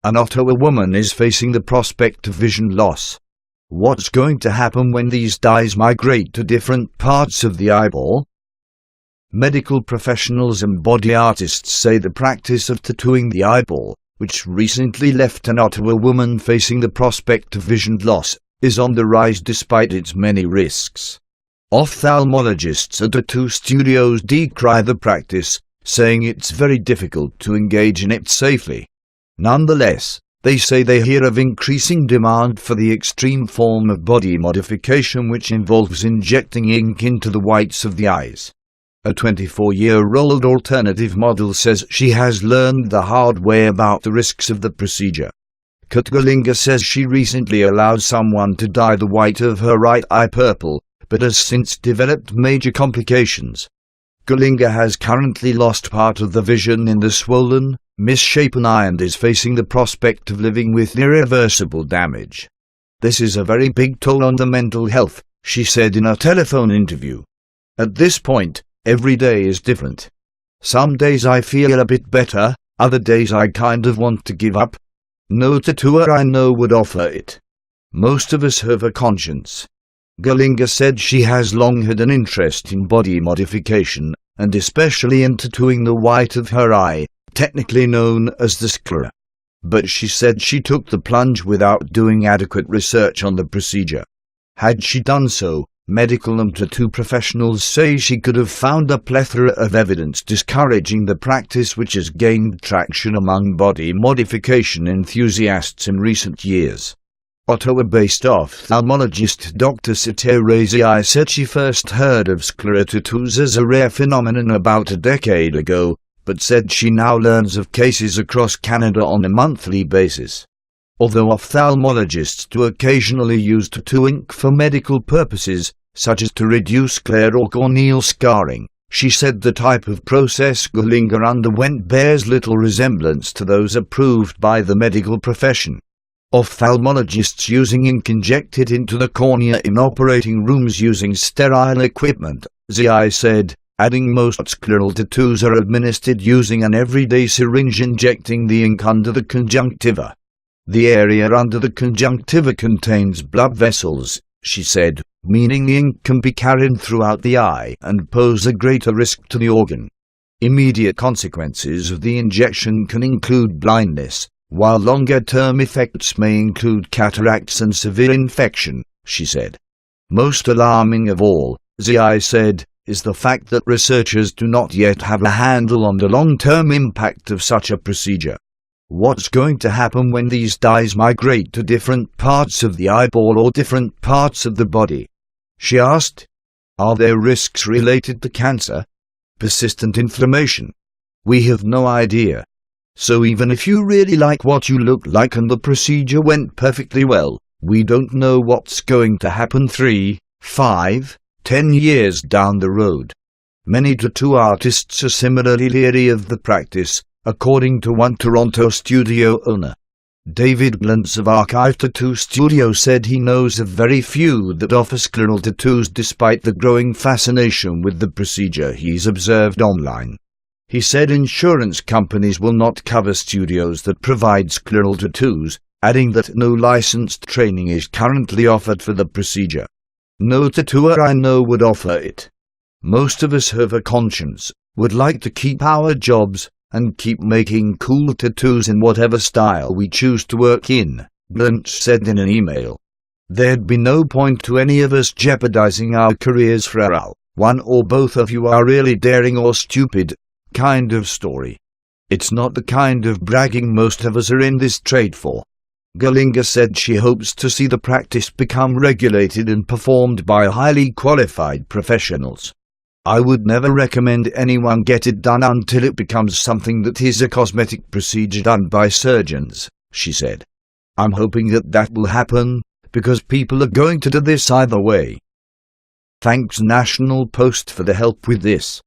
An Ottawa woman is facing the prospect of vision loss. What's going to happen when these dyes migrate to different parts of the eyeball? Medical professionals and body artists say the practice of tattooing the eyeball, which recently left an Ottawa woman facing the prospect of vision loss, is on the rise despite its many risks. Ophthalmologists at tattoo studios decry the practice, saying it's very difficult to engage in it safely. Nonetheless, they say they hear of increasing demand for the extreme form of body modification which involves injecting ink into the whites of the eyes. A 24-year-old alternative model says she has learned the hard way about the risks of the procedure. Kat Galinga says she recently allowed someone to dye the white of her right eye purple, but has since developed major complications. Galinga has currently lost part of the vision in the swollen, misshapen eye and is facing the prospect of living with irreversible damage. This is a very big toll on the mental health, she said in a telephone interview. At this point, every day is different. Some days I feel a bit better, other days I kind of want to give up. No tattooer I know would offer it. Most of us have a conscience. Galinga said she has long had an interest in body modification, and especially in tattooing the white of her eye, technically known as the sclera. But she said she took the plunge without doing adequate research on the procedure. Had she done so, medical and tattoo professionals say she could have found a plethora of evidence discouraging the practice which has gained traction among body modification enthusiasts in recent years. Ottawa-based ophthalmologist Dr. Sithe Razii said she first heard of sclera tattoos as a rare phenomenon about a decade ago, but said she now learns of cases across Canada on a monthly basis. Although ophthalmologists do occasionally use tattoo ink for medical purposes, such as to reduce glare or corneal scarring, she said the type of process Galinga underwent bears little resemblance to those approved by the medical profession. Ophthalmologists using ink injected into the cornea in operating rooms using sterile equipment, Zai said, adding most scleral tattoos are administered using an everyday syringe injecting the ink under the conjunctiva. The area under the conjunctiva contains blood vessels, she said, meaning the ink can be carried throughout the eye and pose a greater risk to the organ. Immediate consequences of the injection can include blindness, while longer-term effects may include cataracts and severe infection, she said. Most alarming of all, Zai said, is the fact that researchers do not yet have a handle on the long-term impact of such a procedure. What's going to happen when these dyes migrate to different parts of the eyeball or different parts of the body? She asked. Are there risks related to cancer? Persistent inflammation? We have no idea. So even if you really like what you look like and the procedure went perfectly well, we don't know what's going to happen 3, 5, 10 years down the road. Many tattoo artists are similarly leery of the practice, according to one Toronto studio owner. David Glantz of Archive Tattoo Studio said he knows of very few that offer scleral tattoos despite the growing fascination with the procedure he's observed online. He said insurance companies will not cover studios that provide scleral tattoos, adding that no licensed training is currently offered for the procedure. No tattooer I know would offer it. Most of us have a conscience, would like to keep our jobs, and keep making cool tattoos in whatever style we choose to work in, Glantz said in an email. There'd be no point to any of us jeopardizing our careers for one or both of you are really daring or stupid kind of story. It's not the kind of bragging most of us are in this trade for. Galinga said she hopes to see the practice become regulated and performed by highly qualified professionals. I would never recommend anyone get it done until it becomes something that is a cosmetic procedure done by surgeons, she said. I'm hoping that will happen, because people are going to do this either way. Thanks National Post for the help with this.